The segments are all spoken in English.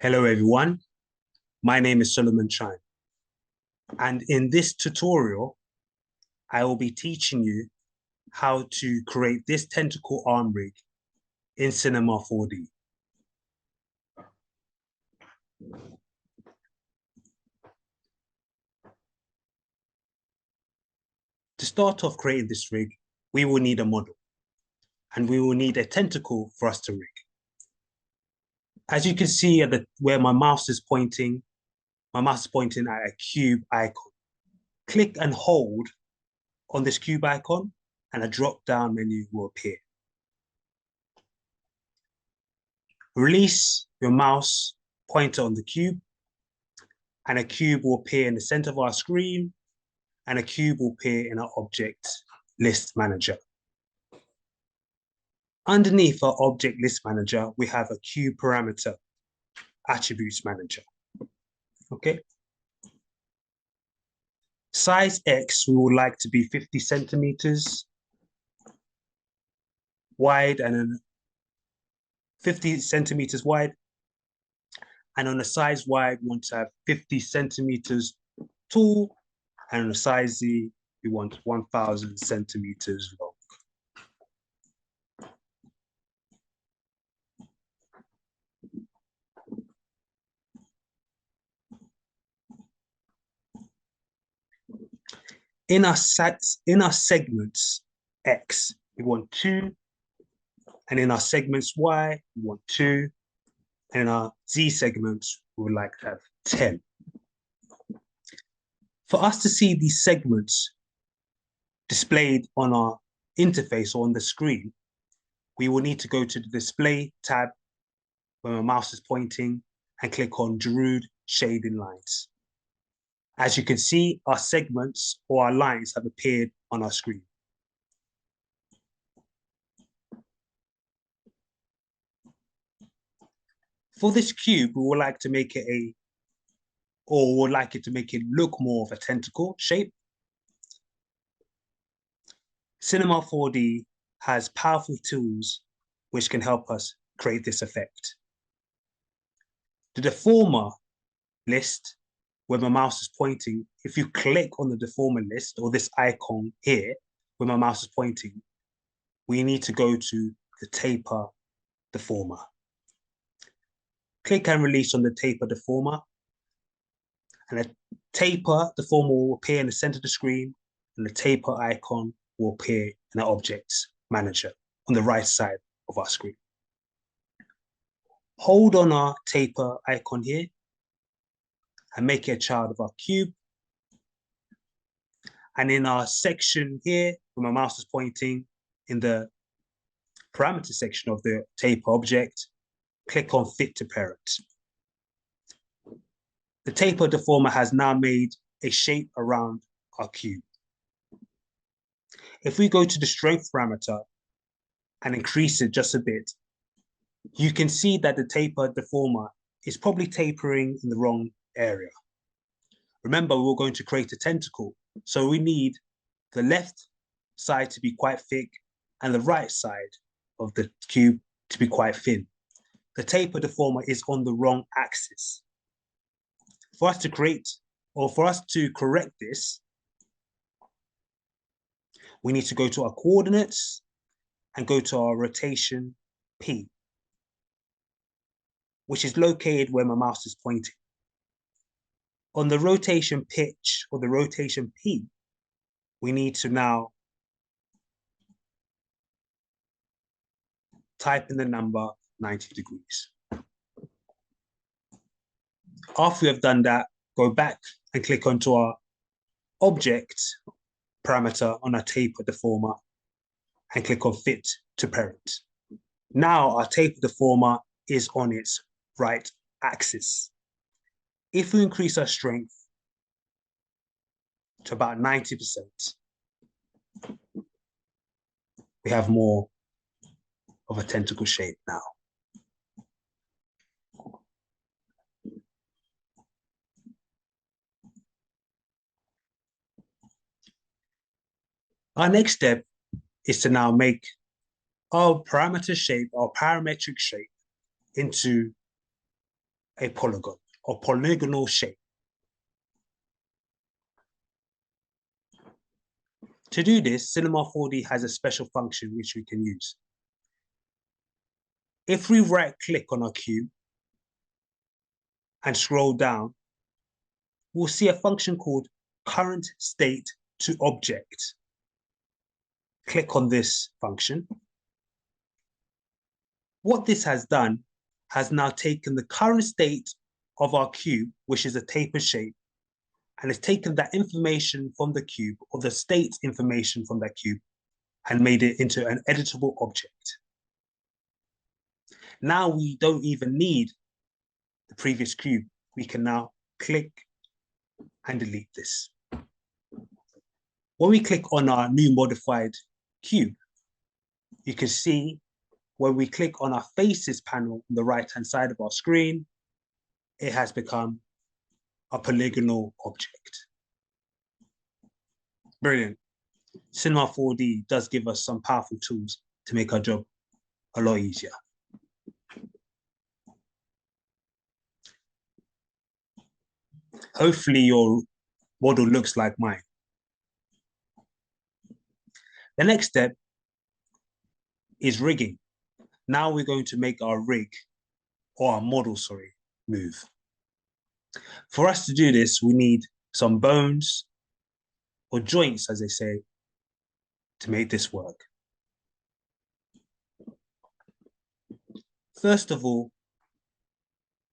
Hello everyone, my name is Solomon Chime, and in this tutorial, I will be teaching you how to create this tentacle arm rig in Cinema 4D. To start off creating this rig, we will need a model, and we will need a tentacle for us to rig. As you can see at where my mouse is pointing at a cube icon. Click and hold on this cube icon, and a drop-down menu will appear. Release your mouse pointer on the cube, and a cube will appear in the center of our screen, and a cube will appear in our object list manager. Underneath our object list manager, we have a cube parameter attributes manager. Okay. Size X, we would like to be 50 centimeters wide and then 50 centimeters wide. And on the size Y, we want to have 50 centimeters tall. And on the size Z, we want 1,000 centimeters long. In our segments X, we want 2. And in our segments Y, we want 2. And in our Z segments, we would like to have 10. For us to see these segments displayed on our interface or on the screen, we will need to go to the Display tab where my mouse is pointing and click on Druid Shading Lines. As you can see, our segments or our lines have appeared on our screen. For this cube, we would like to make it look more of a tentacle shape. Cinema 4D has powerful tools which can help us create this effect. The Deformer list, where my mouse is pointing, if you click on the Deformer list or this icon here, where my mouse is pointing, we need to go to the Taper Deformer. Click and release on the Taper Deformer, and the Taper Deformer will appear in the center of the screen, and the taper icon will appear in the Objects Manager on the right side of our screen. Hold on our taper icon here and make it a child of our cube. And in our section here, where my mouse is pointing, in the parameter section of the taper object, click on Fit to Parent. The Taper Deformer has now made a shape around our cube. If we go to the strength parameter and increase it just a bit, you can see that the Taper Deformer is probably tapering in the wrong area. Remember, we're going to create a tentacle, so we need the left side to be quite thick and the right side of the cube to be quite thin. The Taper Deformer is on the wrong axis. For us to correct this, we need to go to our coordinates and go to our rotation P, which is located where my mouse is pointing. On the rotation pitch or the rotation P, we need to now type in the number 90 degrees. After we have done that, go back and click onto our object parameter on our Taper Deformer and click on Fit to Parent. Now our Taper Deformer is on its right axis. If we increase our strength to about 90%, we have more of a tentacle shape now. Our next step is to now make our parametric shape into a polygon or polygonal shape. To do this, Cinema 4D has a special function which we can use. If we right-click on our cube and scroll down, we'll see a function called current state to object. Click on this function. What this has done has now taken the current state of our cube, which is a tapered shape, and it's taken that information from the cube, or the state information from that cube, and made it into an editable object. Now we don't even need the previous cube. We can now click and delete this. When we click on our new modified cube, you can see when we click on our faces panel on the right-hand side of our screen, it has become a polygonal object. Brilliant. Cinema 4D does give us some powerful tools to make our job a lot easier. Hopefully your model looks like mine. The next step is rigging. Now we're going to make our rig, or our model, sorry, move. For us to do this, we need some bones, or joints, as they say, to make this work. First of all,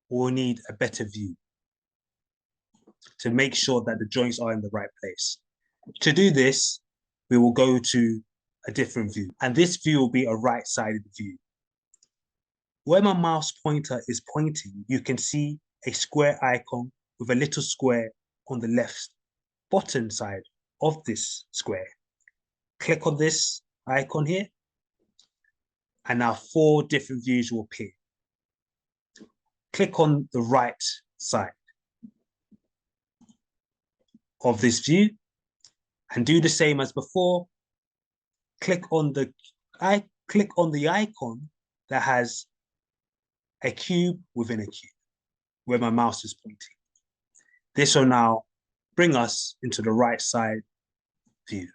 we'll need a better view to make sure that the joints are in the right place. To do this, we will go to a different view, and this view will be a right-sided view. Where my mouse pointer is pointing, you can see a square icon with a little square on the left bottom side of this square. Click on this icon here, and now 4 different views will appear. Click on the right side of this view and do the same as before. Click on the icon that has a cube within a cube, where my mouse is pointing. This will now bring us into the right side view.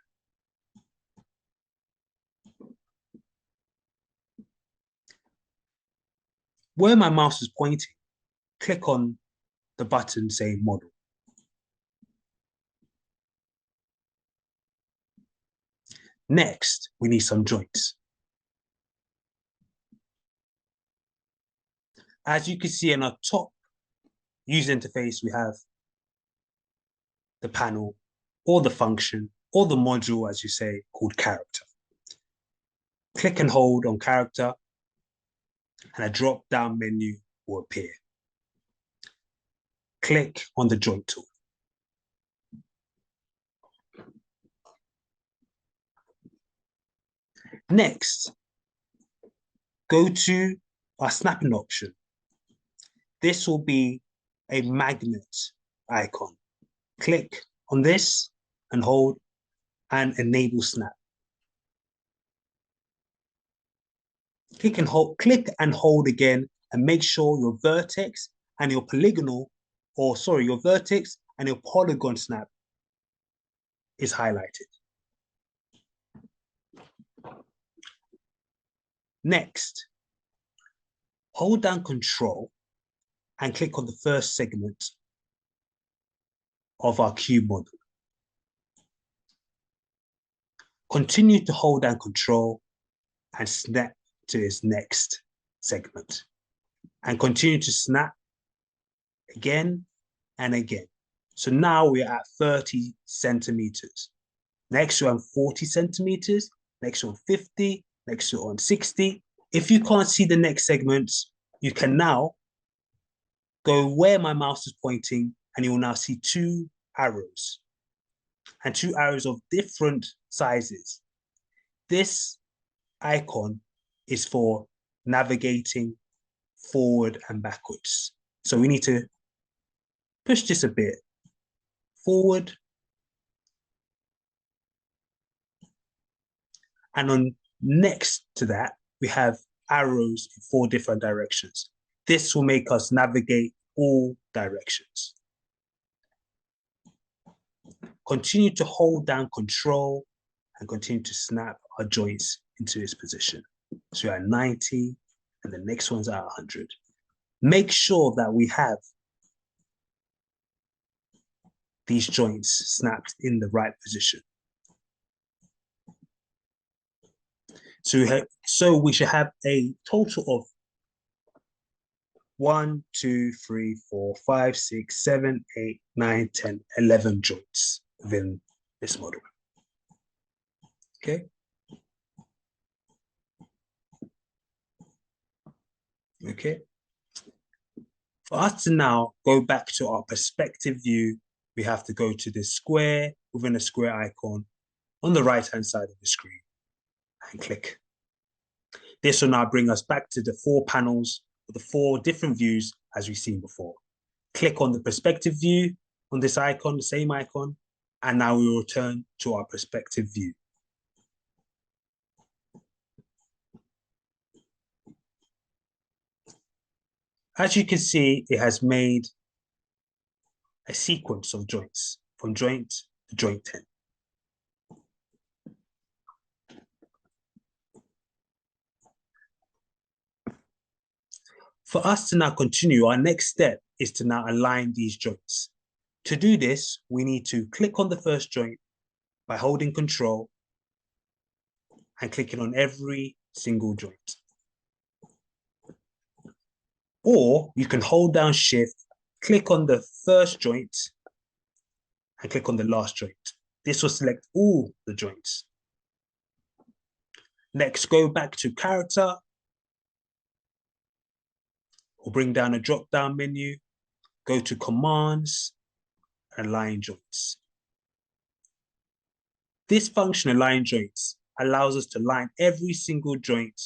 Where my mouse is pointing, click on the button saying model. Next, we need some joints. As you can see in our top user interface, we have the panel, or the function, or the module, as you say, called character. Click and hold on character, and a drop-down menu will appear. Click on the joint tool. Next, go to our snapping option. This will be a magnet icon. Click on this and hold and enable snap. Click and hold again, and make sure your vertex and your your vertex and your polygon snap is highlighted. Next, hold down Control and click on the first segment of our cube model. Continue to hold down Control and snap to its next segment. And continue to snap again and again. So now we're at 30 centimeters. Next we're on 40 centimeters, next we're on 50, next we're on 60. If you can't see the next segments, you can now go where my mouse is pointing, and you will now see 2 arrows, and 2 arrows of different sizes. This icon is for navigating forward and backwards. So we need to push this a bit forward, and on next to that, we have arrows in 4 different directions. This will make us navigate all directions. Continue to hold down control and continue to snap our joints into its position. So we're at 90 and the next one's at 100. Make sure that we have these joints snapped in the right position. So we should have a total of 1, 2, 3, 4, 5, 6, 7, 8, 9, 10, 11 joints within this model. Okay. Okay. For us to now go back to our perspective view, we have to go to this square within a square icon on the right-hand side of the screen and click. This will now bring us back to the 4 panels with the 4 different views as we've seen before. Click on the perspective view on this icon, the same icon, and now we will return to our perspective view. As you can see, it has made a sequence of joints from joint to joint 10. For us to now continue, our next step is to now align these joints. To do this, we need to click on the first joint by holding Control and clicking on every single joint. Or you can hold down Shift, click on the first joint and click on the last joint. This will select all the joints. Next, go back to Character or bring down a drop-down menu, go to Commands, and Align Joints. This function, Align Joints, allows us to align every single joint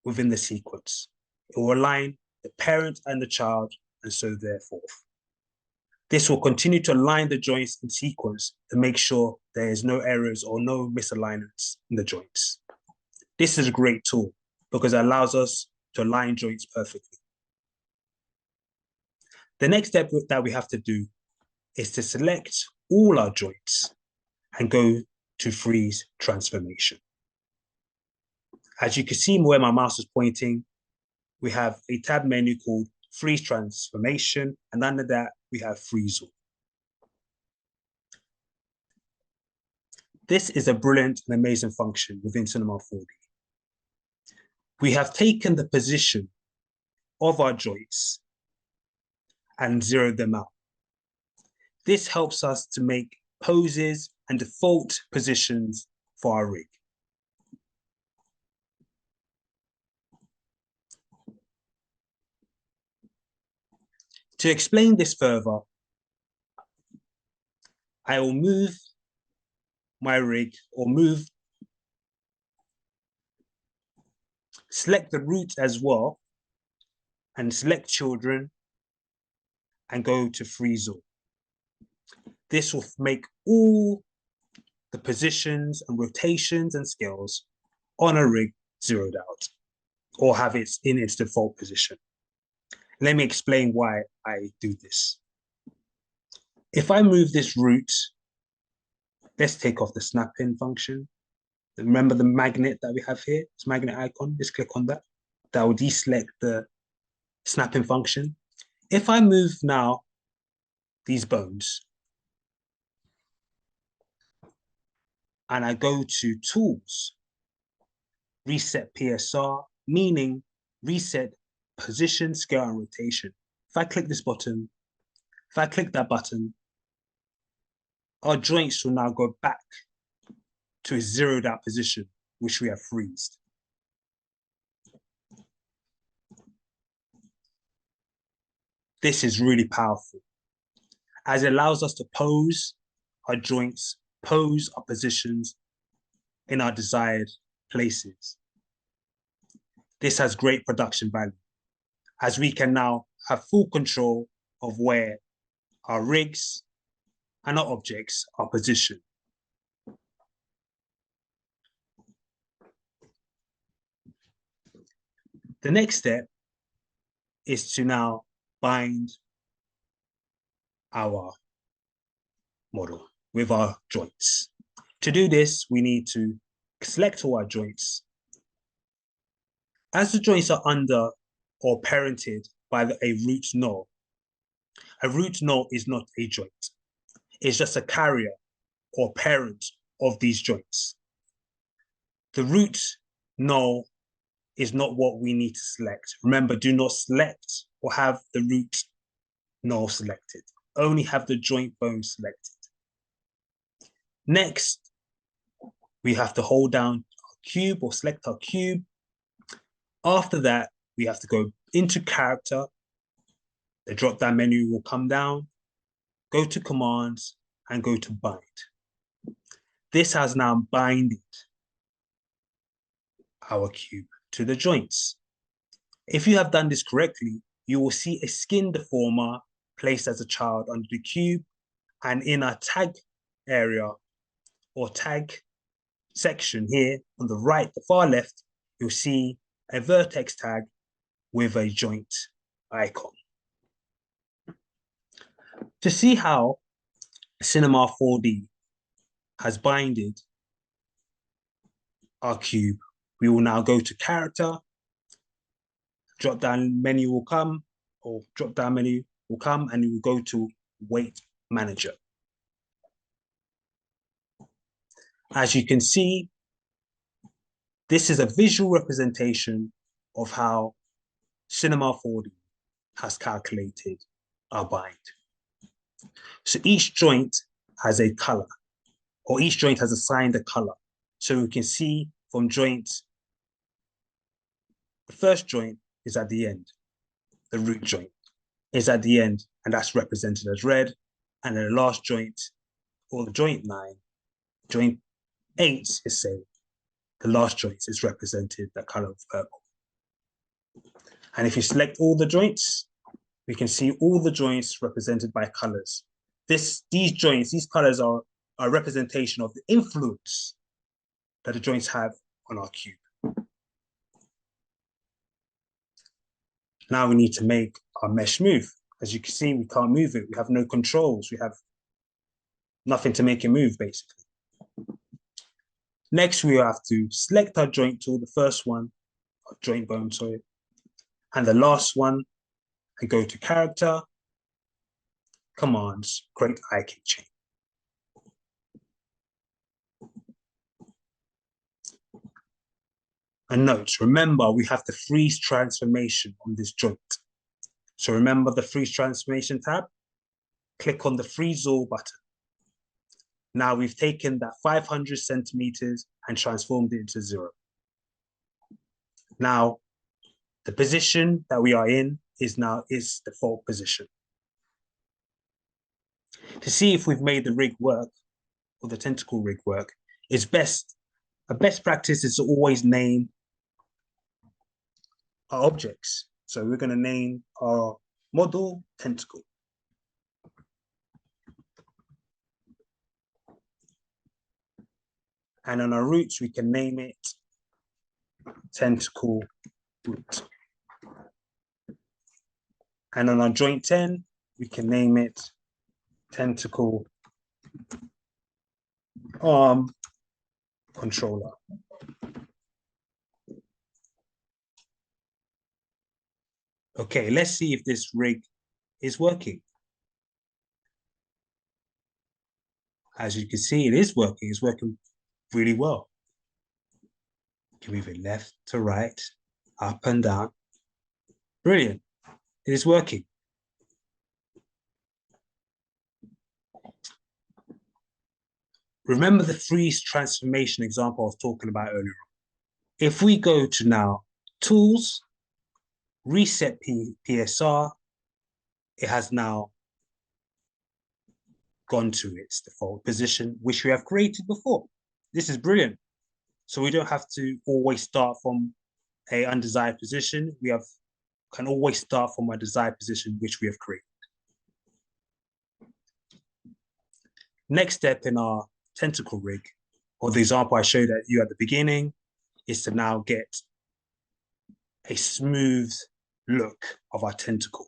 within the sequence. It will align the parent and the child, and so forth. This will continue to align the joints in sequence to make sure there is no errors or no misalignments in the joints. This is a great tool because it allows us to align joints perfectly. The next step that we have to do is to select all our joints and go to Freeze Transformation. As you can see where my mouse is pointing, we have a tab menu called Freeze Transformation, and under that, we have Freeze All. This is a brilliant and amazing function within Cinema 4D. We have taken the position of our joints and zeroed them out. This helps us to make poses and default positions for our rig. To explain this further, I will move my rig or select the root as well and select children and go to Freeze All. This will make all the positions and rotations and scales on a rig zeroed out or have it in its default position. Let me explain why I do this. If I move this root, let's take off the snap in function. Remember the magnet that we have here, this magnet icon, just click on that. That will deselect the snap in function. If I move now these bones and I go to Tools, Reset PSR, meaning reset position, scale, and rotation. If I click this button, if I click that button, our joints will now go back to a zeroed out position, which we have freezed. This is really powerful, as it allows us to pose our joints, pose our positions in our desired places. This has great production value, as we can now have full control of where our rigs and our objects are positioned. The next step is to now bind our model with our joints. To do this, we need to select all our joints. As the joints are under or parented by a root null is not a joint. It's just a carrier or parent of these joints. The root null is not what we need to select. Remember, do not select or have the root null selected. Only have the joint bone selected. Next, we have to hold down our cube or select our cube. After that, we have to go into character. The drop-down menu will come down, go to commands, and go to bind. This has now binded our cube to the joints. If you have done this correctly, you will see a skin deformer placed as a child under the cube, and in our tag area or tag section here on the right, the far left, you'll see a vertex tag with a joint icon. To see how Cinema 4D has binded our cube, we will now go to character, drop-down menu will come, and you will go to weight manager. As you can see, this is a visual representation of how Cinema 4D has calculated our bind. So each joint has a color, or each joint has assigned a color. So we can see from joints, the first joint is at the end, the root joint is at the end, and that's represented as red. And then the last joint, or the joint 9, joint 8 is say, the last joint is represented the color of purple. And if you select all the joints, we can see all the joints represented by colors. These joints, these colors are a representation of the influence that the joints have on our cube. Now we need to make our mesh move. As you can see, we can't move it. We have no controls. We have nothing to make it move, basically. Next, we have to select our joint tool, the first one, our joint bone, sorry, and the last one, and go to character, commands, create IK chain. And note, remember, we have the freeze transformation on this joint. So remember the freeze transformation tab, click on the freeze all button. Now we've taken that 500 centimeters and transformed it into 0. Now, the position that we are in is default position. To see if we've made the rig work, or the tentacle rig work, a best practice is to always name our objects. So we're going to name our model tentacle. And on our roots, we can name it tentacle root. And on our joint 10, we can name it tentacle arm controller. Okay, let's see if this rig is working. As you can see, it is working. It's working really well. You can move it left to right, up and down. Brilliant. It is working. Remember the freeze transformation example I was talking about earlier on. If we go to now Tools, Reset PSR, it has now gone to its default position, which we have created before. This is brilliant. So we don't have to always start from an undesired position. We can always start from a desired position, which we have created. Next step in our tentacle rig, or the example I showed you at the beginning, is to now get a smooth look of our tentacle.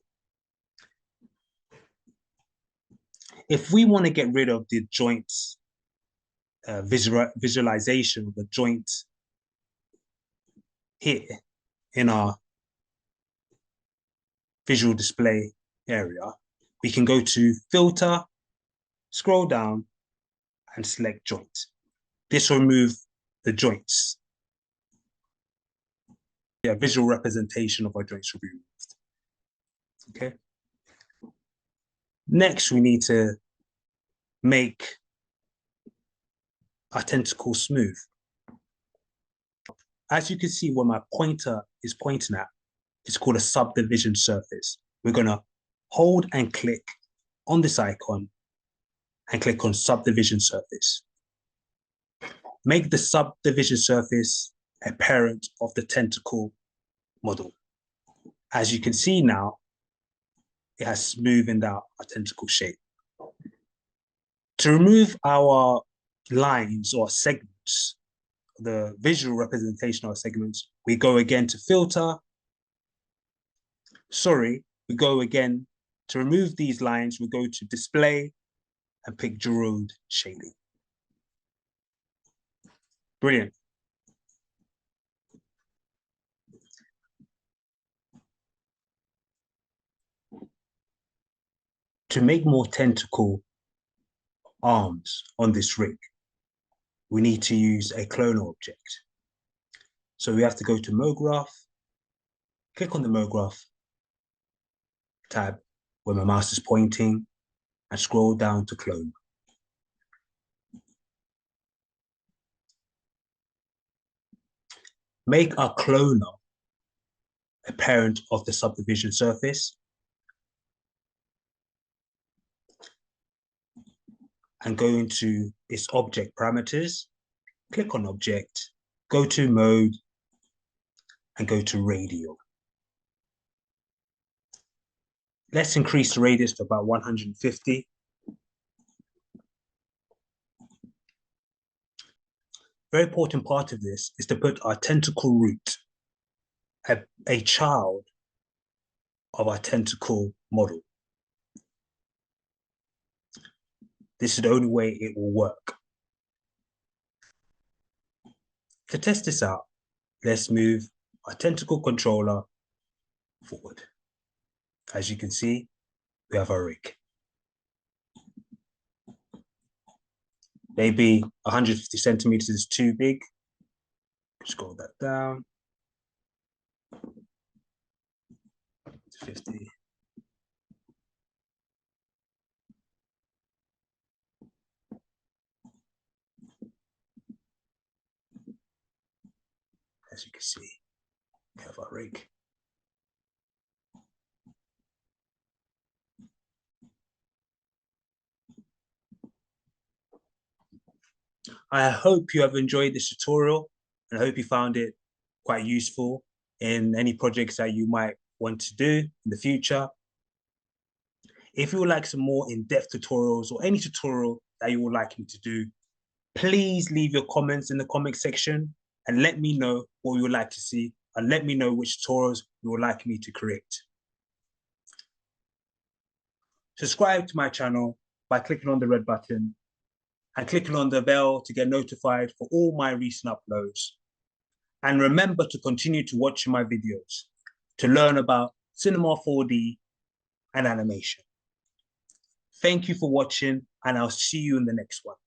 If we want to get rid of the joints, visualization of the joint here in our visual display area, we can go to Filter, scroll down, and select Joint. This will remove the joints. Yeah, visual representation of our joints will be removed. Okay. Next, we need to make our tentacle smooth. As you can see, where my pointer is pointing at, it's called a subdivision surface. We're going to hold and click on this icon and click on subdivision surface. Make the subdivision surface a parent of the tentacle model. As you can see now, it has smoothened out our tentacle shape. To remove our lines or segments, the visual representation of our segments, we go again to Filter. We go again to remove these lines, we go to Display and pick Geode Shading. Brilliant. To make more tentacle arms on this rig, we need to use a clonal object. So we have to go to MoGraph, click on the MoGraph tab where my mouse is pointing, and scroll down to clone. Make our cloner a parent of the subdivision surface and go into its object parameters, click on object, go to mode, and go to radial. Let's increase the radius to about 150. Very important part of this is to put our tentacle root, a child of our tentacle model. This is the only way it will work. To test this out, let's move our tentacle controller forward. As you can see, we have our rig. Maybe 150 centimeters is too big. Scroll that down to 50. As you can see, we have our rig. I hope you have enjoyed this tutorial and I hope you found it quite useful in any projects that you might want to do in the future. If you would like some more in-depth tutorials or any tutorial that you would like me to do, please leave your comments in the comment section and let me know what you would like to see and let me know which tutorials you would like me to create. Subscribe to my channel by clicking on the red button and clicking on the bell to get notified for all my recent uploads. And remember to continue to watch my videos to learn about Cinema 4D and animation. Thank you for watching, and I'll see you in the next one.